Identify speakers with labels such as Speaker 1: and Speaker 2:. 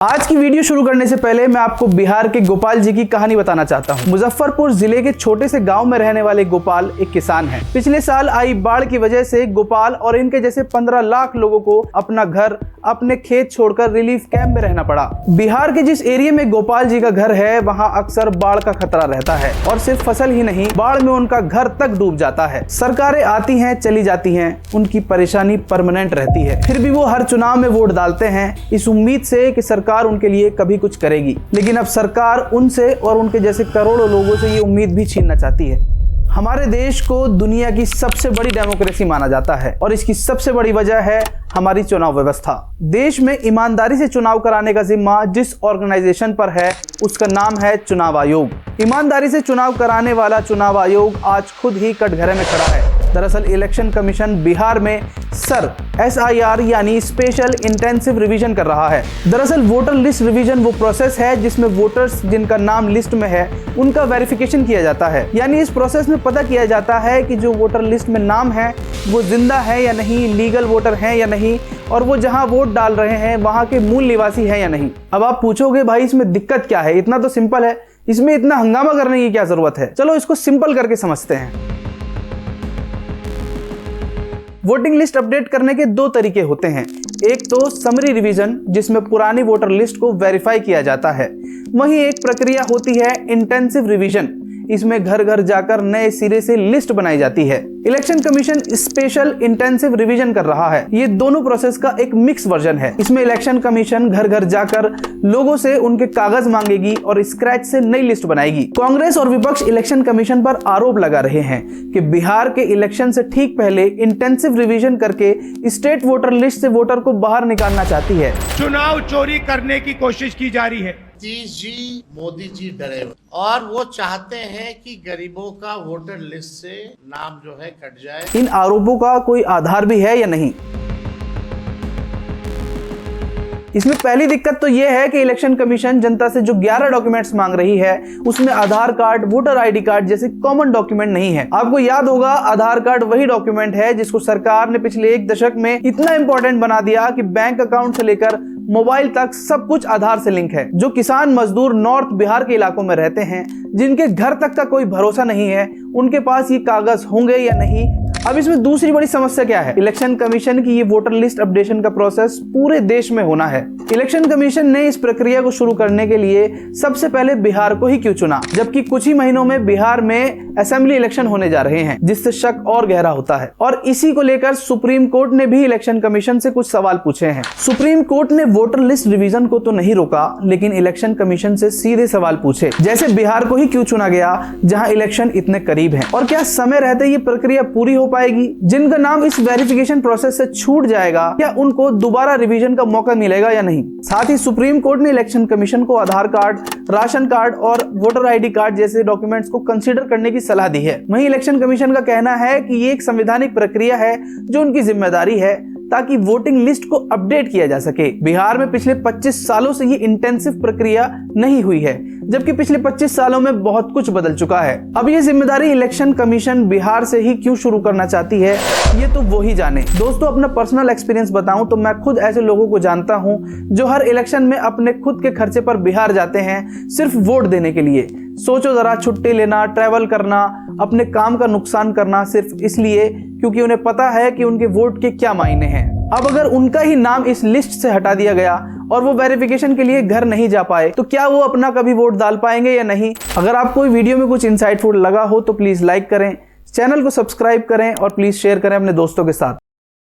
Speaker 1: आज की वीडियो शुरू करने से पहले मैं आपको बिहार के गोपाल जी की कहानी बताना चाहता हूँ। मुजफ्फरपुर जिले के छोटे से गांव में रहने वाले गोपाल एक किसान हैं। पिछले साल आई बाढ़ की वजह से गोपाल और इनके जैसे 15 लाख लोगों को अपना घर, अपने खेत छोड़कर रिलीफ कैंप में रहना पड़ा। बिहार के जिस एरिया में गोपाल जी का घर है वहाँ अक्सर बाढ़ का खतरा रहता है और सिर्फ फसल ही नहीं, बाढ़ में उनका घर तक डूब जाता है। सरकारें आती हैं, चली जाती हैं, उनकी परेशानी परमानेंट रहती है। फिर भी वो हर चुनाव में वोट डालते हैं इस उम्मीद से कि सरकार उनके लिए कभी कुछ करेगी। लेकिन अब सरकार उनसे और उनके जैसे करोड़ों लोगों से ये उम्मीद भी छीनना चाहती है। हमारे देश को दुनिया की सबसे बड़ी डेमोक्रेसी माना जाता है और इसकी सबसे बड़ी वजह है हमारी चुनाव व्यवस्था। देश में ईमानदारी से चुनाव कराने का जिम्मा जिस ऑर्गेनाइजेशन पर है उसका नाम है चुनाव आयोग। ईमानदारी से चुनाव कराने वाला चुनाव आयोग आज खुद ही कटघरे में खड़ा है। दरअसल इलेक्शन कमीशन बिहार में SIR यानी स्पेशल इंटेंसिव रिवीजन कर रहा है। दरअसल वोटर लिस्ट रिवीजन वो प्रोसेस है जिसमें वोटर्स जिनका नाम लिस्ट में है उनका वेरिफिकेशन किया जाता है। यानी इस प्रोसेस में पता किया जाता है कि जो वोटर लिस्ट में नाम है वो जिंदा है या नहीं, लीगल वोटर है या नहीं, और वो जहां वोट डाल रहे हैं वहां के मूल निवासी है या नहीं। अब आप पूछोगे भाई इसमें दिक्कत क्या है, इतना तो सिंपल है, इसमें इतना हंगामा करने की क्या जरूरत है। चलो इसको सिंपल करके समझते हैं। वोटिंग लिस्ट अपडेट करने के दो तरीके होते हैं। एक तो समरी रिवीजन जिसमें पुरानी वोटर लिस्ट को वेरीफाई किया जाता है। वहीं एक प्रक्रिया होती है इंटेंसिव रिवीजन, इसमें घर घर जाकर नए सिरे से लिस्ट बनाई जाती है। Election commission special intensive revision कर रहा है। ये दोनों प्रोसेस का एक मिक्स वर्जन है। इसमें इलेक्शन कमीशन घर घर जाकर लोगों से उनके कागज मांगेगी और स्क्रैच से नई लिस्ट बनाएगी। कांग्रेस और विपक्ष इलेक्शन कमीशन पर आरोप लगा रहे हैं कि बिहार के इलेक्शन से ठीक पहले इंटेंसिव रिवीजन करके स्टेट वोटर लिस्ट से वोटर को बाहर निकालना चाहती है।
Speaker 2: चुनाव चोरी करने की कोशिश की जा रही है।
Speaker 3: नीतीश जी, मोदी जी डरे हुए और वो चाहते हैं कि गरीबों का वोटर लिस्ट से नाम जो है कट जाए।
Speaker 1: इन आरोपों का कोई आधार भी है या नहीं? इसमें पहली दिक्कत तो यह है कि इलेक्शन कमीशन जनता से जो 11 डॉक्यूमेंट्स मांग रही है उसमें आधार कार्ड, वोटर ID कार्ड जैसे कॉमन डॉक्यूमेंट नहीं है। आपको याद होगा आधार कार्ड वही डॉक्यूमेंट है जिसको सरकार ने पिछले 1 दशक में इतना इंपॉर्टेंट बना दिया कि बैंक अकाउंट से लेकर मोबाइल तक सब कुछ आधार से लिंक है। जो किसान मजदूर नॉर्थ बिहार के इलाकों में रहते हैं, जिनके घर तक का कोई भरोसा नहीं है, उनके पास ये कागज होंगे या नहीं। अब इसमें दूसरी बड़ी समस्या क्या है? इलेक्शन कमीशन की ये वोटर लिस्ट अपडेशन का प्रोसेस पूरे देश में होना है। इलेक्शन कमीशन ने इस प्रक्रिया को शुरू करने के लिए सबसे पहले बिहार को ही क्यों चुना, जबकि कुछ ही महीनों में बिहार में असेंबली इलेक्शन होने जा रहे हैं, जिससे शक और गहरा होता है। और इसी को लेकर सुप्रीम कोर्ट ने भी इलेक्शन कमीशन से कुछ सवाल पूछे हैं। सुप्रीम कोर्ट ने वोटर लिस्ट रिवीजन को तो नहीं रोका, लेकिन इलेक्शन कमीशन से सीधे सवाल पूछे, जैसे बिहार को ही क्यों चुना गया जहां इलेक्शन इतने करीब हैं, और क्या समय रहते ये प्रक्रिया पूरी हो पाएगी? जिनका नाम इस वेरिफिकेशन प्रोसेस से छूट जाएगा क्या उनको दोबारा रिवीजन का मौका मिलेगा या नहीं? साथ ही सुप्रीम कोर्ट ने इलेक्शन कमीशन को आधार कार्ड, राशन कार्ड और वोटर ID कार्ड जैसे डॉक्यूमेंट्स को कंसीडर करने की सलाह दी है। वहीं इलेक्शन कमीशन का कहना है कि ये एक संवैधानिक प्रक्रिया है जो उनकी जिम्मेदारी है ताकि वोटिंग लिस्ट को अपडेट किया जा सके। बिहार में पिछले 25 सालों से ये इंटेंसिव प्रक्रिया नहीं हुई है, जबकि पिछले 25 सालों में बहुत कुछ बदल चुका है। अब ये जिम्मेदारी इलेक्शन कमीशन बिहार से ही क्यों शुरू करना चाहती है, ये तो वो ही जाने। दोस्तों, अपना पर्सनल एक्सपीरियंस बताऊं तो मैं खुद ऐसे लोगों को जानता हूं जो हर इलेक्शन में अपने खुद के खर्चे पर बिहार जाते हैं सिर्फ वोट देने के लिए। सोचो जरा, छुट्टी लेना, ट्रैवल करना, अपने काम का नुकसान करना सिर्फ इसलिए क्योंकि उन्हें पता है कि उनके वोट के क्या मायने हैं। अब अगर उनका ही नाम इस लिस्ट से हटा दिया गया और वो वेरिफिकेशन के लिए घर नहीं जा पाए तो क्या वो अपना कभी वोट डाल पाएंगे या नहीं? अगर आपको वीडियो में कुछ इंसाइटफुल लगा हो तो प्लीज लाइक करें, चैनल को सब्सक्राइब करें और प्लीज शेयर करें अपने दोस्तों के साथ।